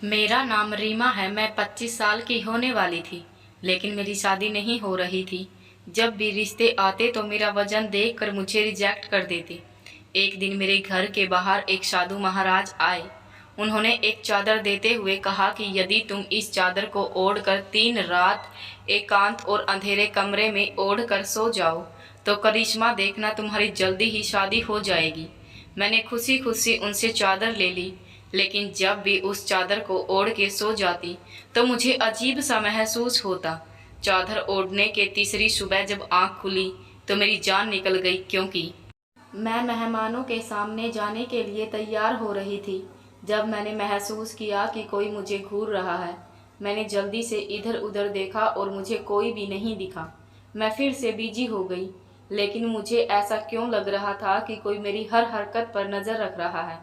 मेरा नाम रीमा है। मैं 25 साल की होने वाली थी, लेकिन मेरी शादी नहीं हो रही थी। जब भी रिश्ते आते तो मेरा वजन देखकर मुझे रिजेक्ट कर देते। एक दिन मेरे घर के बाहर एक साधु महाराज आए। उन्होंने एक चादर देते हुए कहा कि यदि तुम इस चादर को ओढ़कर 3 रात एकांत और अंधेरे कमरे में ओढ़कर सो जाओ तो करिश्मा देखना, तुम्हारी जल्दी ही शादी हो जाएगी। मैंने खुशी खुशी उनसे चादर ले ली, लेकिन जब भी उस चादर को ओढ़ के सो जाती तो मुझे अजीब सा महसूस होता। चादर ओढ़ने के तीसरी सुबह जब आंख खुली तो मेरी जान निकल गई, क्योंकि मैं मेहमानों के सामने जाने के लिए तैयार हो रही थी। जब मैंने महसूस किया कि कोई मुझे घूर रहा है, मैंने जल्दी से इधर उधर देखा और मुझे कोई भी नहीं दिखा। मैं फिर से बिजी हो गई, लेकिन मुझे ऐसा क्यों लग रहा था कि कोई मेरी हर हरकत पर नज़र रख रहा है।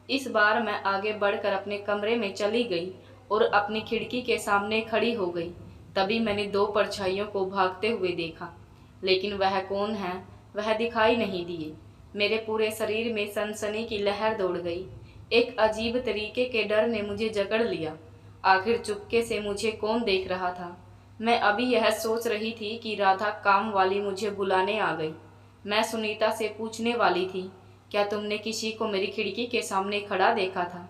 इस बार मैं आगे बढ़कर अपने कमरे में चली गई और अपनी खिड़की के सामने खड़ी हो गई। तभी मैंने 2 परछाइयों को भागते हुए देखा, लेकिन वह कौन है वह दिखाई नहीं दिए। मेरे पूरे शरीर में सनसनी की लहर दौड़ गई। एक अजीब तरीके के डर ने मुझे जकड़ लिया। आखिर चुपके से मुझे कौन देख रहा था? मैं अभी यह सोच रही थी कि राधा काम वाली मुझे बुलाने आ गई। मैं सुनीता से पूछने वाली थी, क्या तुमने किसी को मेरी खिड़की के सामने खड़ा देखा था?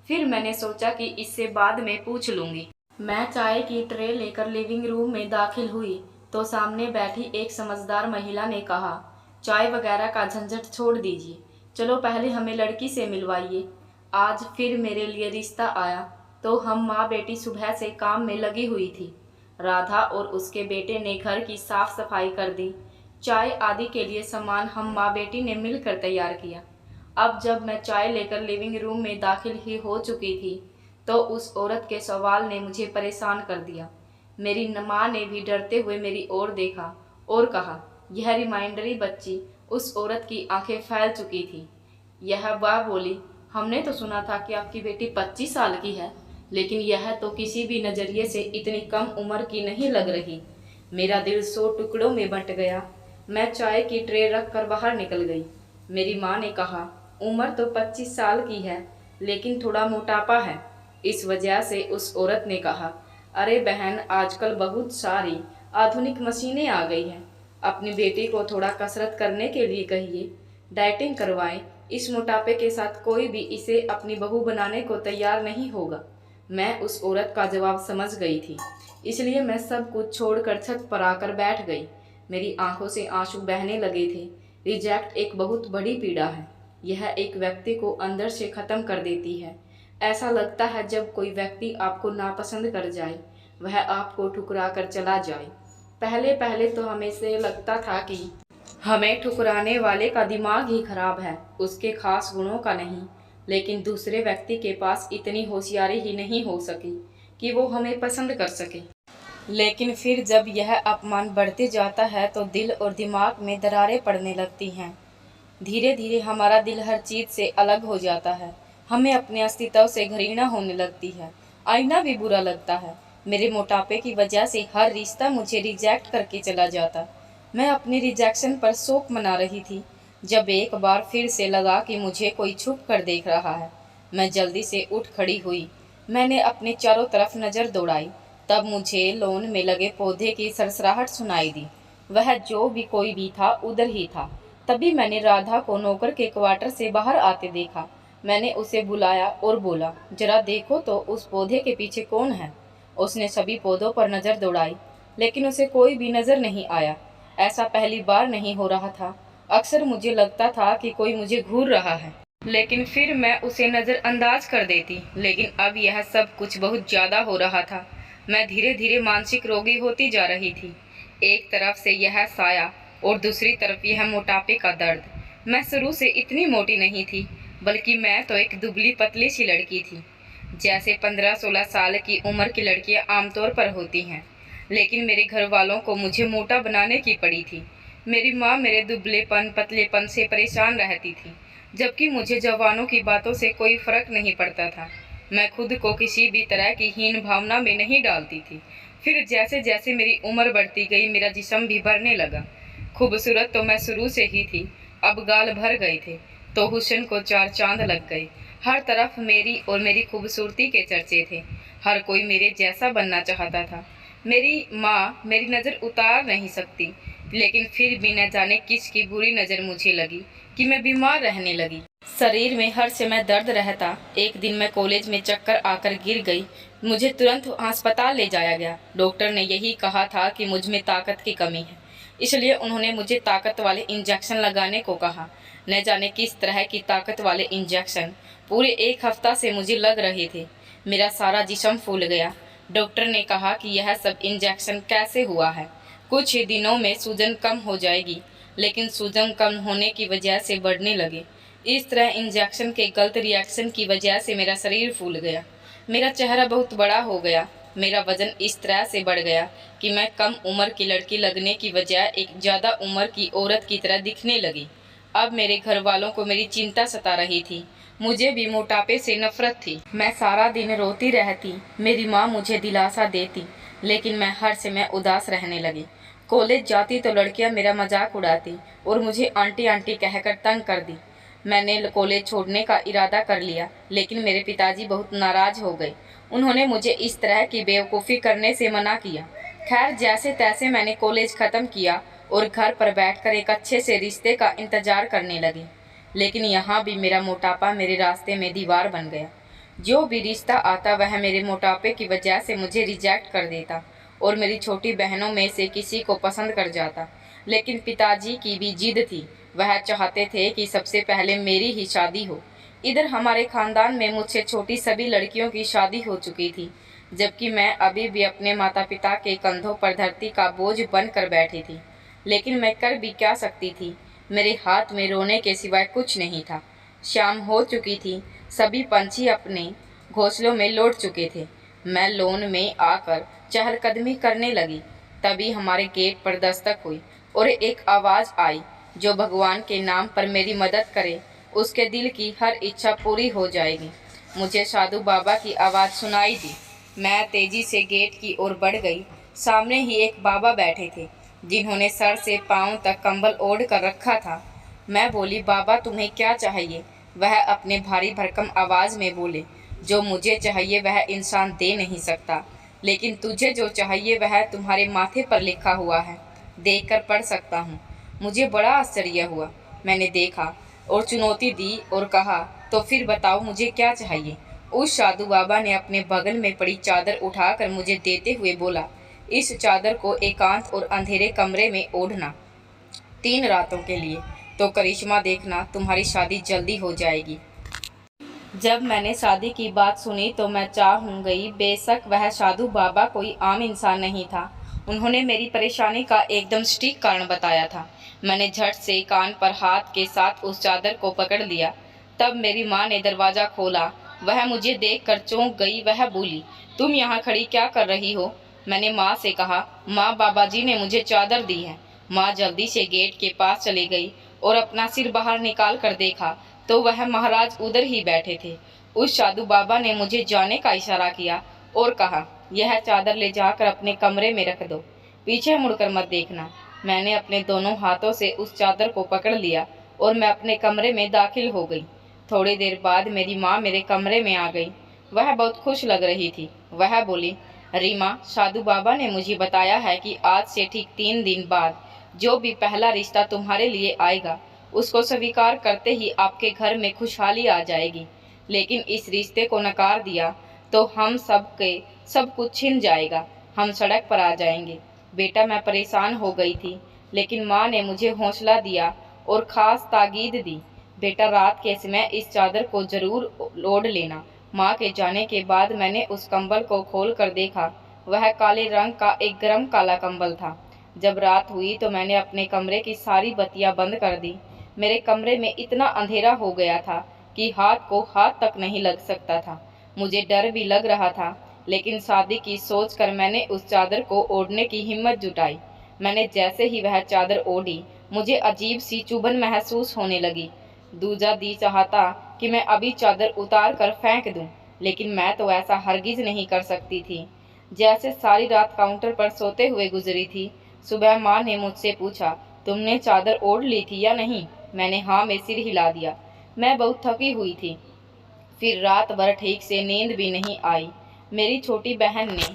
फिर मैंने सोचा कि इससे बाद में पूछ लूँगी। मैं चाय की ट्रे लेकर लिविंग रूम में दाखिल हुई तो सामने बैठी एक समझदार महिला ने कहा, चाय वगैरह का झंझट छोड़ दीजिए, चलो पहले हमें लड़की से मिलवाइए। आज फिर मेरे लिए रिश्ता आया तो हम माँ बेटी सुबह से काम में लगी हुई थी। राधा और उसके बेटे ने घर की साफ सफाई कर दी। चाय आदि के लिए सामान हम माँ बेटी ने मिलकर तैयार किया। अब जब मैं चाय लेकर लिविंग रूम में दाखिल ही हो चुकी थी तो उस औरत के सवाल ने मुझे परेशान कर दिया। मेरी माँ ने भी डरते हुए मेरी ओर देखा और कहा, यह रिमाइंडरी बच्ची। उस औरत की आंखें फैल चुकी थी। यह वह बोली, हमने तो सुना था कि आपकी बेटी 25 साल की है, लेकिन यह तो किसी भी नज़रिए से इतनी कम उम्र की नहीं लग रही। मेरा दिल 100 टुकड़ों में बंट गया। मैं चाय की ट्रे रख कर बाहर निकल गई। मेरी माँ ने कहा, उम्र तो 25 साल की है, लेकिन थोड़ा मोटापा है। इस वजह से उस औरत ने कहा, अरे बहन, आजकल बहुत सारी आधुनिक मशीनें आ गई हैं। अपनी बेटी को थोड़ा कसरत करने के लिए कहिए, डाइटिंग करवाएं। इस मोटापे के साथ कोई भी इसे अपनी बहू बनाने को तैयार नहीं होगा। मैं उस औरत का जवाब समझ गई थी, इसलिए मैं सब कुछ छोड़कर छत पर आकर बैठ गई। मेरी आंखों से आंसू बहने लगे थे। रिजेक्ट एक बहुत बड़ी पीड़ा है। यह एक व्यक्ति को अंदर से ख़त्म कर देती है। ऐसा लगता है जब कोई व्यक्ति आपको नापसंद कर जाए, वह आपको ठुकरा कर चला जाए। पहले पहले तो हमें से लगता था कि हमें ठुकराने वाले का दिमाग ही खराब है, उसके खास गुणों का नहीं। लेकिन दूसरे व्यक्ति के पास इतनी होशियारी ही नहीं हो सकी कि वो हमें पसंद कर सके। लेकिन फिर जब यह अपमान बढ़ते जाता है तो दिल और दिमाग में दरारें पड़ने लगती हैं। धीरे धीरे हमारा दिल हर चीज़ से अलग हो जाता है। हमें अपने अस्तित्व से घृणा होने लगती है। आईना भी बुरा लगता है। मेरे मोटापे की वजह से हर रिश्ता मुझे रिजेक्ट करके चला जाता। मैं अपनी रिजेक्शन पर शोक मना रही थी, जब एक बार फिर से लगा कि मुझे कोई छुप कर देख रहा है। मैं जल्दी से उठ खड़ी हुई। मैंने अपने चारों तरफ नज़र दौड़ाई। तब मुझे लॉन में लगे पौधे की सरसराहट सुनाई दी। वह जो भी कोई भी था उधर ही था। तभी मैंने राधा को नौकर के क्वार्टर से बाहर आते देखा। मैंने उसे बुलाया और बोला, जरा देखो तो उस पौधे के पीछे कौन है। उसने सभी पौधों पर नज़र दौड़ाई, लेकिन उसे कोई भी नज़र नहीं आया। ऐसा पहली बार नहीं हो रहा था। अक्सर मुझे लगता था कि कोई मुझे घूर रहा है, लेकिन फिर मैं उसे नज़रअंदाज कर देती। लेकिन अब यह सब कुछ बहुत ज़्यादा हो रहा था। मैं धीरे धीरे मानसिक रोगी होती जा रही थी। एक तरफ से यह साया और दूसरी तरफ यह मोटापे का दर्द। मैं शुरू से इतनी मोटी नहीं थी, बल्कि मैं तो एक दुबली पतली सी लड़की थी, जैसे 15-16 साल की उम्र की लड़कियां आमतौर पर होती हैं। लेकिन मेरे घर वालों को मुझे मोटा बनाने की पड़ी थी। मेरी माँ मेरे दुबलेपन पतलेपन से परेशान रहती थी, जबकि मुझे जवानों की बातों से कोई फर्क नहीं पड़ता था। मैं खुद को किसी भी तरह की हीन भावना में नहीं डालती थी। फिर जैसे जैसे मेरी उम्र बढ़ती गई, मेरा जिस्म भी बढ़ने लगा। खूबसूरत तो मैं शुरू से ही थी, अब गाल भर गए थे तो हुस्न को 4 चांद लग गए। हर तरफ मेरी और मेरी खूबसूरती के चर्चे थे। हर कोई मेरे जैसा बनना चाहता था। मेरी माँ मेरी नज़र उतार नहीं सकती, लेकिन फिर भी न जाने किसकी बुरी नज़र मुझे लगी कि मैं बीमार रहने लगी। शरीर में हर समय दर्द रहता। एक दिन मैं कॉलेज में चक्कर आकर गिर गई। मुझे तुरंत अस्पताल ले जाया गया। डॉक्टर ने यही कहा था कि मुझ में ताकत की कमी है, इसलिए उन्होंने मुझे ताकत वाले इंजेक्शन लगाने को कहा। न जाने किस तरह की ताकत वाले इंजेक्शन पूरे 1 हफ्ता से मुझे लग रहे थे। मेरा सारा जिस्म फूल गया। डॉक्टर ने कहा कि यह सब इंजेक्शन कैसे हुआ है, कुछ ही दिनों में सूजन कम हो जाएगी, लेकिन सूजन कम होने की वजह से बढ़ने लगे। इस तरह इंजेक्शन के गलत रिएक्शन की वजह से मेरा शरीर फूल गया। मेरा चेहरा बहुत बड़ा हो गया। मेरा वजन इस तरह से बढ़ गया कि मैं कम उम्र की लड़की लगने की बजाय एक ज़्यादा उम्र की औरत की तरह दिखने लगी। अब मेरे घर वालों को मेरी चिंता सता रही थी। मुझे भी मोटापे से नफरत थी। मैं सारा दिन रोती रहती। मेरी माँ मुझे दिलासा देती, लेकिन मैं हर समय उदास रहने लगी। कॉलेज जाती तो लड़कियाँ मेरा मजाक उड़ाती और मुझे आंटी आंटी कहकर तंग कर दी। मैंने कॉलेज छोड़ने का इरादा कर लिया, लेकिन मेरे पिताजी बहुत नाराज हो गए। उन्होंने मुझे इस तरह की बेवकूफ़ी करने से मना किया। खैर, जैसे तैसे मैंने कॉलेज ख़त्म किया और घर पर बैठकर एक अच्छे से रिश्ते का इंतज़ार करने लगी। लेकिन यहाँ भी मेरा मोटापा मेरे रास्ते में दीवार बन गया। जो भी रिश्ता आता वह मेरे मोटापे की वजह से मुझे रिजेक्ट कर देता और मेरी छोटी बहनों में से किसी को पसंद कर जाता। लेकिन पिताजी की भी जिद थी। वह चाहते थे कि सबसे पहले मेरी ही शादी हो। इधर हमारे खानदान में मुझसे छोटी सभी लड़कियों की शादी हो चुकी थी, जबकि मैं अभी भी अपने माता पिता के कंधों पर धरती का बोझ बनकर बैठी थी। लेकिन मैं कर भी क्या सकती थी? मेरे हाथ में रोने के सिवाय कुछ नहीं था। शाम हो चुकी थी। सभी पंछी अपने घोंसलों में लौट चुके थे। मैं लॉन में आकर चहलकदमी करने लगी। तभी हमारे गेट पर दस्तक हुई और एक आवाज़ आई, जो भगवान के नाम पर मेरी मदद करे, उसके दिल की हर इच्छा पूरी हो जाएगी। मुझे साधु बाबा की आवाज़ सुनाई दी। मैं तेजी से गेट की ओर बढ़ गई। सामने ही एक बाबा बैठे थे, जिन्होंने सर से पांव तक कंबल ओढ़ कर रखा था। मैं बोली, बाबा तुम्हें क्या चाहिए? वह अपने भारी भरकम आवाज़ में बोले, जो मुझे चाहिए वह इंसान दे नहीं सकता, लेकिन तुझे जो चाहिए वह तुम्हारे माथे पर लिखा हुआ है, देखकर पढ़ सकता हूँ। मुझे बड़ा आश्चर्य हुआ। मैंने देखा और चुनौती दी और कहा, तो फिर बताओ मुझे क्या चाहिए? उस साधु बाबा ने अपने बगल में पड़ी चादर उठाकर मुझे देते हुए बोला, इस चादर को एकांत और अंधेरे कमरे में ओढ़ना 3 रातों के लिए, तो करिश्मा देखना, तुम्हारी शादी जल्दी हो जाएगी। जब मैंने शादी की बात सुनी तो मैं चाह गई। बेशक वह साधु बाबा कोई आम इंसान नहीं था। उन्होंने मेरी परेशानी का एकदम सटीक कारण बताया था। मैंने झट से कान पर हाथ के साथ उस चादर को पकड़ लिया। तब मेरी माँ ने दरवाज़ा खोला। वह मुझे देखकर चौंक गई। वह बोली, तुम यहाँ खड़ी क्या कर रही हो? मैंने माँ से कहा, माँ, बाबा जी ने मुझे चादर दी है। माँ जल्दी से गेट के पास चली गई और अपना सिर बाहर निकाल कर देखा तो वह महाराज उधर ही बैठे थे। उस साधु बाबा ने मुझे जाने का इशारा किया और कहा, यह चादर ले जाकर अपने कमरे में रख दो, पीछे मुड़कर मत देखना। मैंने अपने दोनों हाथों से उस चादर को पकड़ लिया और मैं अपने कमरे में दाखिल हो गई। थोड़ी देर बाद मेरी माँ मेरे कमरे में आ गई। वह बहुत खुश लग रही थी। वह बोली, रीमा, साधु बाबा ने मुझे बताया है कि आज से ठीक 3 दिन बाद जो भी पहला रिश्ता तुम्हारे लिए आएगा, उसको स्वीकार करते ही आपके घर में खुशहाली आ जाएगी। लेकिन इस रिश्ते को नकार दिया तो हम सब के सब कुछ छिन जाएगा। हम सड़क पर आ जाएंगे। बेटा, मैं परेशान हो गई थी, लेकिन माँ ने मुझे हौसला दिया और ख़ास ताकीद दी, बेटा, रात के समय इस चादर को ज़रूर ओढ़ लेना। माँ के जाने के बाद मैंने उस कंबल को खोल कर देखा। वह काले रंग का एक गर्म काला कंबल था। जब रात हुई तो मैंने अपने कमरे की सारी बत्तियां बंद कर दी। मेरे कमरे में इतना अंधेरा हो गया था कि हाथ को हाथ तक नहीं लग सकता था। मुझे डर भी लग रहा था, लेकिन शादी की सोचकर मैंने उस चादर को ओढ़ने की हिम्मत जुटाई। मैंने जैसे ही वह चादर ओढ़ी, मुझे अजीब सी चुभन महसूस होने लगी। दूजा दी चाहता कि मैं अभी चादर उतार कर फेंक दूं, लेकिन मैं तो ऐसा हरगिज नहीं कर सकती थी। जैसे सारी रात काउंटर पर सोते हुए गुजरी थी। सुबह माँ ने मुझसे पूछा, तुमने चादर ओढ़ ली थी या नहीं? मैंने हाँ में सिर हिला दिया। मैं बहुत थकी हुई थी। फिर रात भर ठीक से नींद भी नहीं आई। मेरी छोटी बहन ने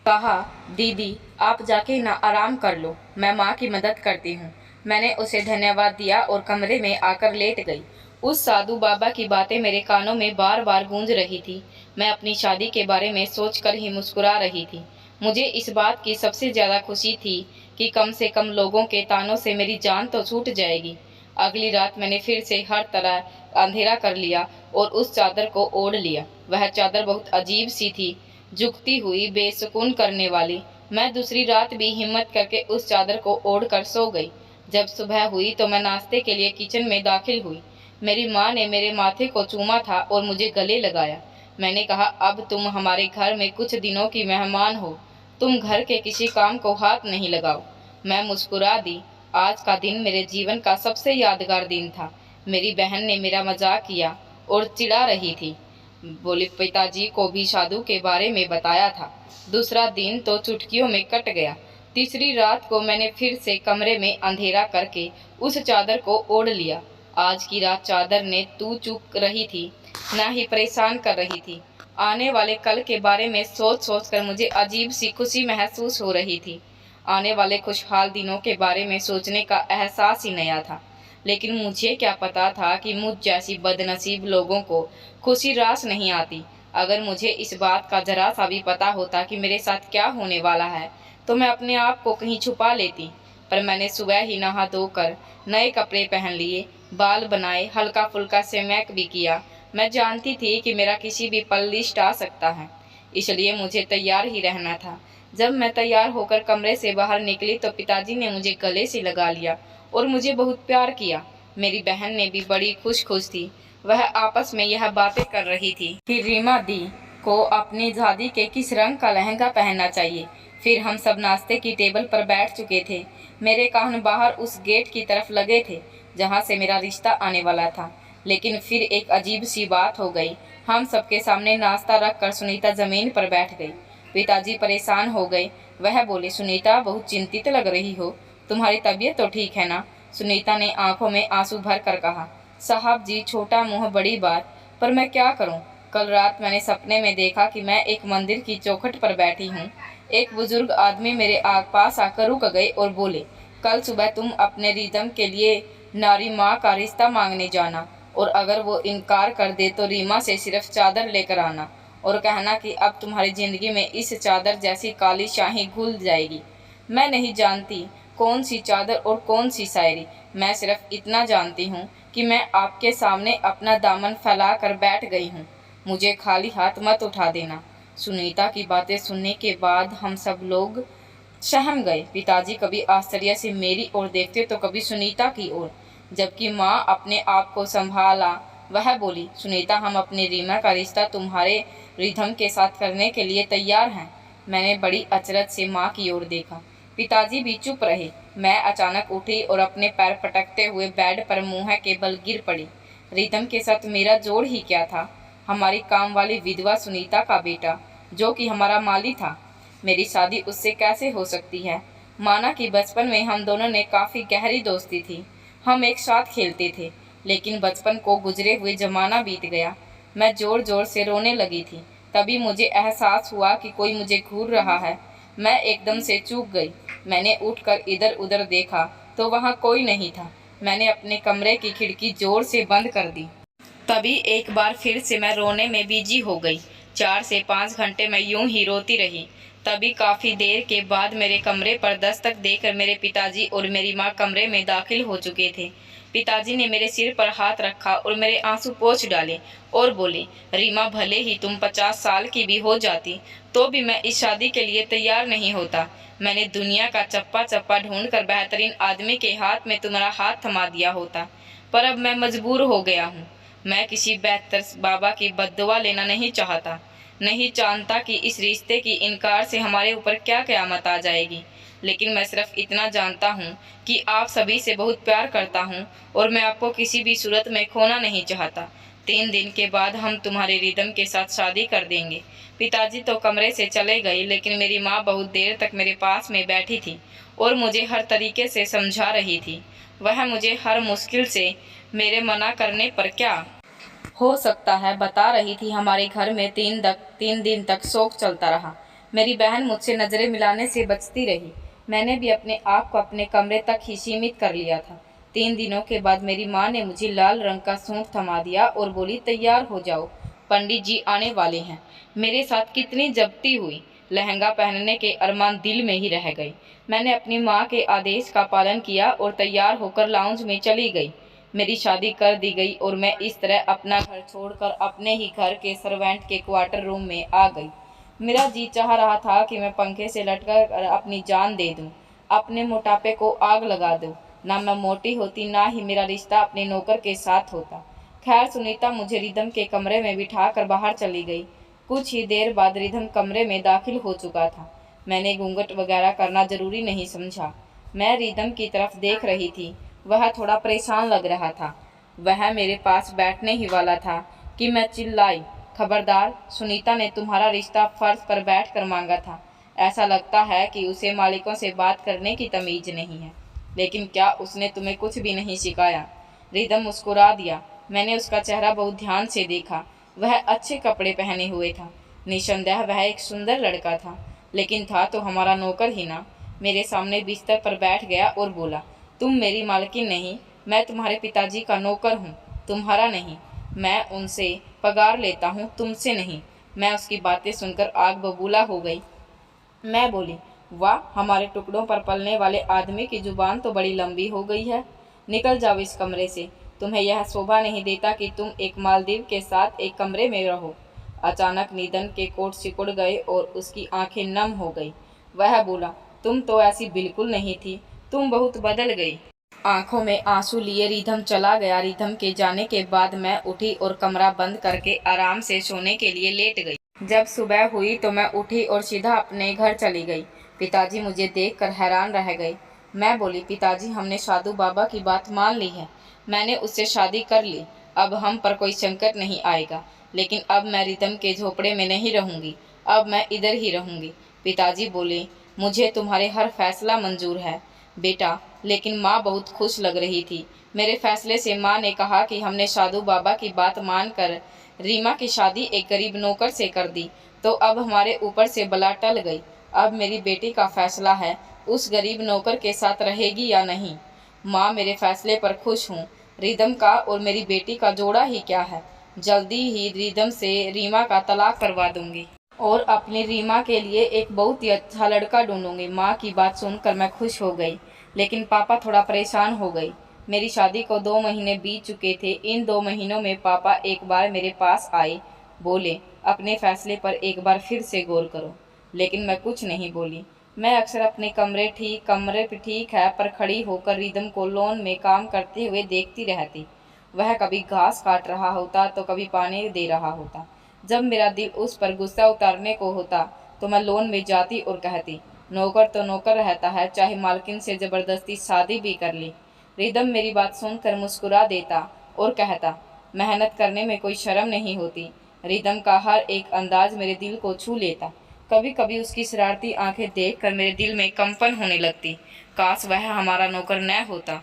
कहा, दीदी आप जाके ना आराम कर लो, मैं माँ की मदद करती हूँ। मैंने उसे धन्यवाद दिया और कमरे में आकर लेट गई। उस साधु बाबा की बातें मेरे कानों में बार बार गूंज रही थी। मैं अपनी शादी के बारे में सोचकर ही मुस्कुरा रही थी। मुझे इस बात की सबसे ज़्यादा खुशी थी कि कम से कम लोगों के तानों से मेरी जान तो छूट जाएगी। अगली रात मैंने फिर से हर तरह अंधेरा कर लिया और उस चादर को ओढ़ लिया। वह चादर बहुत अजीब सी थी, झुकती हुई, बेसुकून करने वाली। मैं दूसरी रात भी हिम्मत करके उस चादर को ओढ़ कर सो गई। जब सुबह हुई तो मैं नाश्ते के लिए किचन में दाखिल हुई। मेरी माँ ने मेरे माथे को चूमा था और मुझे गले लगाया। मैंने कहा, अब तुम हमारे घर में कुछ दिनों की मेहमान हो, तुम घर के किसी काम को हाथ नहीं लगाओ। मैं मुस्कुरा दी। आज का दिन मेरे जीवन का सबसे यादगार दिन था। मेरी बहन ने मेरा मजाक किया और चिढ़ा रही थी। बोले, पिताजी को भी साधु के बारे में बताया था। दूसरा दिन तो चुटकियों में कट गया। तीसरी रात को मैंने फिर से कमरे में अंधेरा करके उस चादर को ओढ़ लिया। आज की रात चादर ने तू चुप रही थी, ना ही परेशान कर रही थी। आने वाले कल के बारे में सोच सोच कर मुझे अजीब सी खुशी महसूस हो रही थी। आने वाले खुशहाल दिनों के बारे में सोचने का एहसास ही नया था। लेकिन मुझे क्या पता था कि मुझ जैसी बदनसीब लोगों को खुशी रास नहीं आती। अगर मुझे इस बात का जरा सा भी पता होता कि मेरे साथ क्या होने वाला है तो मैं अपने आप को कहीं छुपा लेती। पर मैंने सुबह ही नहा धोकर नए कपड़े पहन लिए, बाल बनाए, हल्का फुल्का से मेकअप भी किया। मैं जानती थी कि मेरा किसी भी पल लिस्ट आ सकता है, इसलिए मुझे तैयार ही रहना था। जब मैं तैयार होकर कमरे से बाहर निकली तो पिताजी ने मुझे गले से लगा लिया और मुझे बहुत प्यार किया। मेरी बहन ने भी बड़ी खुश खुश थी। वह आपस में यह बातें कर रही थी कि रीमा दी को अपनी शादी के किस रंग का लहंगा पहनना चाहिए। फिर हम सब नाश्ते की टेबल पर बैठ चुके थे। मेरे कान बाहर उस गेट की तरफ लगे थे जहाँ से मेरा रिश्ता आने वाला था। लेकिन फिर एक अजीब सी बात हो गई। हम सबके सामने नाश्ता रखकर सुनीता जमीन पर बैठ गई। पिताजी परेशान हो गए। वह बोले, सुनीता बहुत चिंतित लग रही हो, तुम्हारी तबीयत तो ठीक है ना? सुनीता ने आंखों में आंसू भर कर कहा, साहब जी, छोटा मुंह बड़ी बात, पर मैं क्या करूं? कल रात मैंने सपने में देखा कि मैं एक मंदिर की चौखट पर बैठी हूं। एक बुजुर्ग आदमी मेरे पास आकर रुक गए और बोले, कल सुबह तुम अपने रिदम के लिए नारी माँ का रिश्ता मांगने जाना, और अगर वो इनकार कर दे तो रीमा से सिर्फ चादर लेकर आना और कहना कि अब तुम्हारी जिंदगी में इस चादर जैसी काली शाही घुल जाएगी। मैं नहीं जानती कौन सी चादर और कौन सी शायरी, मैं सिर्फ इतना जानती हूँ कि मैं आपके सामने अपना दामन फैला कर बैठ गई हूँ। मुझे खाली हाथ मत उठा देना। सुनीता की बातें सुनने के बाद हम सब लोग सहम गए। पिताजी कभी आश्चर्य से मेरी ओर देखते तो कभी सुनीता की ओर। जबकि माँ अपने आप को संभाला, वह बोली, सुनीता, हम अपने रीमा का रिश्ता तुम्हारे रिधम के साथ करने के लिए तैयार हैं। मैंने बड़ी अचरज से माँ की ओर देखा। पिताजी भी चुप रहे। मैं अचानक उठी और अपने पैर पटकते हुए बेड पर मुँह के बल गिर पड़ी। रिधम के साथ मेरा जोड़ ही क्या था? हमारी काम वाली विधवा सुनीता का बेटा, जो कि हमारा माली था। मेरी शादी उससे कैसे हो सकती है? माना कि बचपन में हम दोनों ने काफ़ी गहरी दोस्ती थी, हम एक साथ खेलते थे, लेकिन बचपन को गुजरे हुए जमाना बीत गया। मैं जोर जोर से रोने लगी थी। तभी मुझे एहसास हुआ कि कोई मुझे घूर रहा है। मैं एकदम से चूक गई। मैंने उठकर इधर उधर देखा तो वहाँ कोई नहीं था। मैंने अपने कमरे की खिड़की जोर से बंद कर दी। तभी एक बार फिर से मैं रोने में बिजी हो गई। 4 से 5 घंटे मैं यूं ही रोती रही। तभी काफ़ी देर के बाद मेरे कमरे पर दस्तक देकर मेरे पिताजी और मेरी माँ कमरे में दाखिल हो चुके थे। पिताजी ने मेरे सिर पर हाथ रखा और मेरे आंसू पोंछ डाले और बोले, रीमा, भले ही तुम 50 साल की भी हो जाती तो भी मैं इस शादी के लिए तैयार नहीं होता। मैंने दुनिया का चप्पा चप्पा ढूंढ कर बेहतरीन आदमी के हाथ में तुम्हारा हाथ थमा दिया होता, पर अब मैं मजबूर हो गया हूँ। मैं किसी बेहतर बाबा की बद्दुआ लेना नहीं चाहता, नहीं जानता कि इस रिश्ते की इनकार से हमारे ऊपर क्या क़यामत आ जाएगी। लेकिन मैं सिर्फ इतना जानता हूँ कि आप सभी से बहुत प्यार करता हूँ और मैं आपको किसी भी सूरत में खोना नहीं चाहता। 3 दिन के बाद हम तुम्हारे रिदम के साथ शादी कर देंगे। पिताजी तो कमरे से चले गए, लेकिन मेरी माँ बहुत देर तक मेरे पास में बैठी थी और मुझे हर तरीके से समझा रही थी। वह मुझे हर मुश्किल से मेरे मना करने पर क्या हो सकता है, बता रही थी, हमारे घर में 3 दिन तक शोक चलता रहा। मेरी बहन मुझसे नज़रें मिलाने से बचती रही। मैंने भी अपने आप को अपने कमरे तक ही सीमित कर लिया था। 3 दिनों के बाद मेरी माँ ने मुझे लाल रंग का सूट थमा दिया और बोली, तैयार हो जाओ, पंडित जी आने वाले हैं। मेरे साथ कितनी जब्ती हुई। लहंगा पहनने के अरमान दिल में ही रह गए। मैंने अपनी माँ के आदेश का पालन किया और तैयार होकर लाउंज में चली गई। मेरी शादी कर दी गई और मैं इस तरह अपना घर छोड़कर अपने ही घर के सर्वेंट के क्वार्टर रूम में आ गई। मेरा जी चाह रहा था कि मैं पंखे से लटकर अपनी जान दे दूं, अपने मोटापे को आग लगा दूं। ना मैं मोटी होती, ना ही मेरा रिश्ता अपने नौकर के साथ होता। खैर, सुनीता मुझे रिदम के कमरे में बिठाकर बाहर चली गई। कुछ ही देर बाद रिदम कमरे में दाखिल हो चुका था। मैंने घूंघट वगैरह करना जरूरी नहीं समझा। मैं रिदम की तरफ देख रही थी। वह थोड़ा परेशान लग रहा था। वह मेरे पास बैठने ही वाला था कि मैं चिल्लाई, खबरदार, सुनीता ने तुम्हारा रिश्ता फर्श पर बैठकर मांगा था। ऐसा लगता है कि उसे मालिकों से बात करने की तमीज नहीं है। लेकिन क्या उसने तुम्हें कुछ भी नहीं सिखाया? रिदम मुस्कुरा दिया। मैंने उसका चेहरा बहुत ध्यान से देखा। वह अच्छे कपड़े पहने हुए था। निसंदेह वह एक सुंदर लड़का था, लेकिन था तो हमारा नौकर ही ना। मेरे सामने बिस्तर पर बैठ गया और बोला, तुम मेरी मालकिन नहीं, मैं तुम्हारे पिताजी का नौकर हूँ, तुम्हारा नहीं। मैं उनसे पगार लेता हूँ, तुमसे नहीं। मैं उसकी बातें सुनकर आग बबूला हो गई। मैं बोली, वाह, हमारे टुकड़ों पर पलने वाले आदमी की जुबान तो बड़ी लंबी हो गई है। निकल जाओ इस कमरे से। तुम्हें यह शोभा नहीं देता कि तुम एक मालदीव के साथ एक कमरे में रहो। अचानक निधन के कोट सिकुड़ गए और उसकी आंखें नम हो गई। वह बोला, तुम तो ऐसी बिल्कुल नहीं थी, तुम बहुत बदल गई। आंखों में आंसू लिए रिधम चला गया। रिधम के जाने के बाद मैं उठी और कमरा बंद करके आराम से सोने के लिए लेट गई। जब सुबह हुई तो मैं उठी और सीधा अपने घर चली गई। पिताजी मुझे देखकर हैरान रह गए। मैं बोली, पिताजी, हमने साधु बाबा की बात मान ली है। मैंने उससे शादी कर ली। अब हम पर कोई संकट नहीं आएगा। लेकिन अब मैं रिधम के झोपड़े में नहीं रहूंगी, अब मैं इधर ही रहूंगी। पिताजी बोले, मुझे तुम्हारे हर फैसला मंजूर है बेटा। लेकिन माँ बहुत खुश लग रही थी। मेरे फैसले से माँ ने कहा कि हमने साधु बाबा की बात मानकर रीमा की शादी एक गरीब नौकर से कर दी, तो अब हमारे ऊपर से बला टल गई। अब मेरी बेटी का फैसला है, उस गरीब नौकर के साथ रहेगी या नहीं। माँ, मेरे फैसले पर खुश हूँ। रिदम का और मेरी बेटी का जोड़ा ही क्या है। जल्दी ही रिदम से रीमा का तलाक करवा दूंगी और अपनी रीमा के लिए एक बहुत ही अच्छा लड़का ढूंढूंगी। माँ की बात सुनकर मैं खुश हो गई, लेकिन पापा थोड़ा परेशान हो गई। मेरी शादी को 2 महीने बीत चुके थे। इन 2 महीनों में पापा एक बार मेरे पास आए, बोले, अपने फैसले पर एक बार फिर से गौर करो। लेकिन मैं कुछ नहीं बोली। मैं अक्सर अपने कमरे पे ठीक है पर खड़ी होकर रिदम को लॉन में काम करते हुए देखती रहती। वह कभी घास काट रहा होता तो कभी पानी दे रहा होता। जब मेरा दिल उस पर गुस्सा उतारने को होता तो मैं लोन में जाती और कहती, नौकर तो नौकर रहता है, चाहे मालकिन से ज़बरदस्ती शादी भी कर ली। रिदम मेरी बात सुनकर मुस्कुरा देता और कहता, मेहनत करने में कोई शर्म नहीं होती। रिदम का हर एक अंदाज मेरे दिल को छू लेता। कभी कभी उसकी शरारती आंखें देखकर मेरे दिल में कंपन होने लगती। काश वह हमारा नौकर न होता,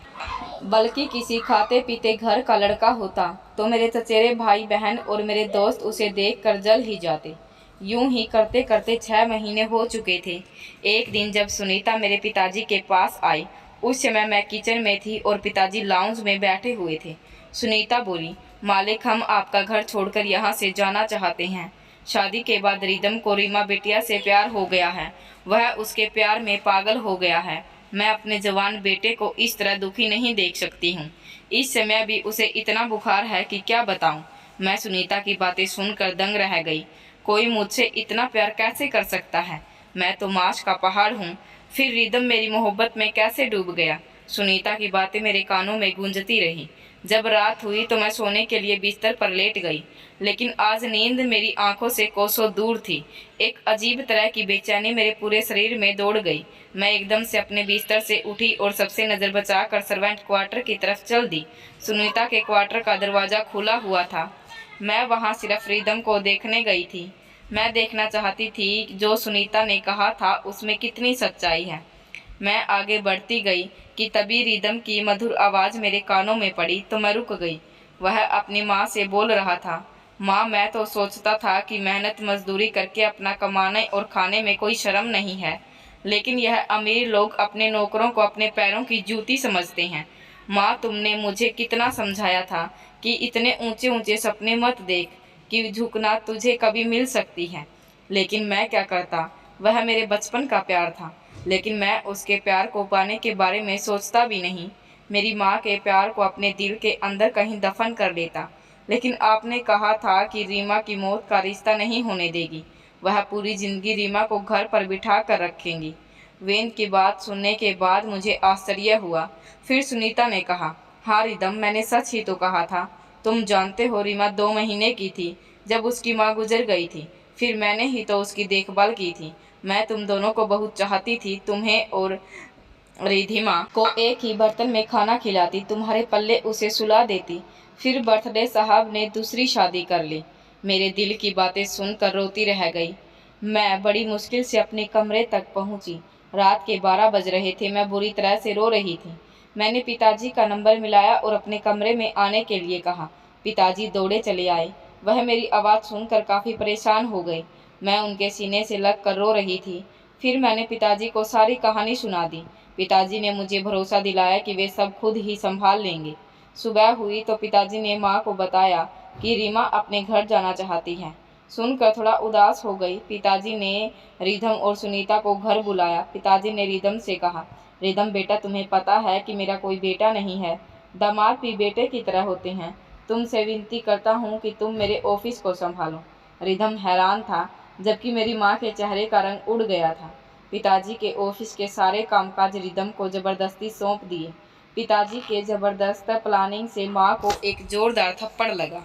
बल्कि किसी खाते पीते घर का लड़का होता, तो मेरे चचेरे भाई बहन और मेरे दोस्त उसे देखकर जल ही जाते। यूं ही करते करते 6 महीने हो चुके थे। एक दिन जब सुनीता मेरे पिताजी के पास आई, उस समय मैं किचन में थी और पिताजी लाउंज में बैठे हुए थे। सुनीता बोली, मालिक, हम आपका घर छोड़कर यहाँ से जाना चाहते हैं। शादी के बाद रिदम को रीमा बिटिया से प्यार हो गया है। वह उसके प्यार में पागल हो गया है। मैं अपने जवान बेटे को इस तरह दुखी नहीं देख सकती हूँ। इस समय भी उसे इतना बुखार है कि क्या बताऊँ। मैं सुनीता की बातें सुनकर दंग रह गई। कोई मुझसे इतना प्यार कैसे कर सकता है? मैं तो माश का पहाड़ हूँ। फिर रिदम मेरी मोहब्बत में कैसे डूब गया? सुनीता की बातें मेरे कानों में गूंजती रही। जब रात हुई तो मैं सोने के लिए बिस्तर पर लेट गई, लेकिन आज नींद मेरी आंखों से कोसों दूर थी। एक अजीब तरह की बेचैनी मेरे पूरे शरीर में दौड़ गई। मैं एकदम से अपने बिस्तर से उठी और सबसे नज़र बचाकर सर्वेंट क्वार्टर की तरफ चल दी। सुनीता के क्वार्टर का दरवाज़ा खुला हुआ था। मैं वहाँ सिर्फ रिदम को देखने गई थी। मैं देखना चाहती थी जो सुनीता ने कहा था उसमें कितनी सच्चाई है। मैं आगे बढ़ती गई कि तभी रिदम की मधुर आवाज़ मेरे कानों में पड़ी तो मैं रुक गई। वह अपनी माँ से बोल रहा था, माँ मैं तो सोचता था कि मेहनत मजदूरी करके अपना कमाने और खाने में कोई शर्म नहीं है, लेकिन यह अमीर लोग अपने नौकरों को अपने पैरों की जूती समझते हैं। माँ तुमने मुझे कितना समझाया था कि इतने ऊंचे ऊंचे सपने मत देख, कि झुकना तुझे कभी मिल सकती है। लेकिन मैं क्या करता, वह मेरे बचपन का प्यार था, लेकिन मैं उसके प्यार को पाने के बारे में सोचता भी नहीं। मेरी माँ के प्यार को अपने दिल के अंदर कहीं दफन कर लेता। लेकिन आपने कहा था कि रीमा की मौत का रिश्ता नहीं होने देगी, वह पूरी जिंदगी रीमा को घर पर बिठा कर रखेंगी। वेन की बात सुनने के बाद मुझे आश्चर्य हुआ। फिर सुनीता ने कहा, हाँ रिदम, मैंने सच ही तो कहा था। तुम जानते हो रीमा 2 महीने की थी जब उसकी माँ गुजर गई थी, फिर मैंने ही तो उसकी देखभाल की थी। मैं तुम दोनों को बहुत चाहती थी, तुम्हें और रिधिमा को एक ही बर्तन में खाना खिलाती, तुम्हारे पल्ले उसे सुला देती। फिर बर्थडे साहब ने दूसरी शादी कर ली। मेरे दिल की बातें सुनकर रोती रह गई। मैं बड़ी मुश्किल से अपने कमरे तक पहुंची। रात के 12 बज रहे थे। मैं बुरी तरह से रो रही थी। मैंने पिताजी का नंबर मिलाया और अपने कमरे में आने के लिए कहा। पिताजी दौड़े चले आए। वह मेरी आवाज़ सुनकर काफ़ी परेशान हो गए। मैं उनके सीने से लग कर रो रही थी। फिर मैंने पिताजी को सारी कहानी सुना दी। पिताजी ने मुझे भरोसा दिलाया कि वे सब खुद ही संभाल लेंगे। सुबह हुई तो पिताजी ने माँ को बताया कि रीमा अपने घर जाना चाहती है। सुनकर थोड़ा उदास हो गई। पिताजी ने रिधम और सुनीता को घर बुलाया। पिताजी ने रिधम से कहा, रिधम बेटा, तुम्हें पता है कि मेरा कोई बेटा नहीं है, दामाद भी बेटे की तरह होते हैं। तुमसे विनती करता हूँ कि तुम मेरे ऑफिस को संभालो। रिधम हैरान था, जबकि मेरी माँ के चेहरे का रंग उड़ गया था। पिताजी के ऑफिस के सारे कामकाज रिदम को जबरदस्ती सौंप दिए। पिताजी के जबरदस्त प्लानिंग से माँ को एक जोरदार थप्पड़ लगा।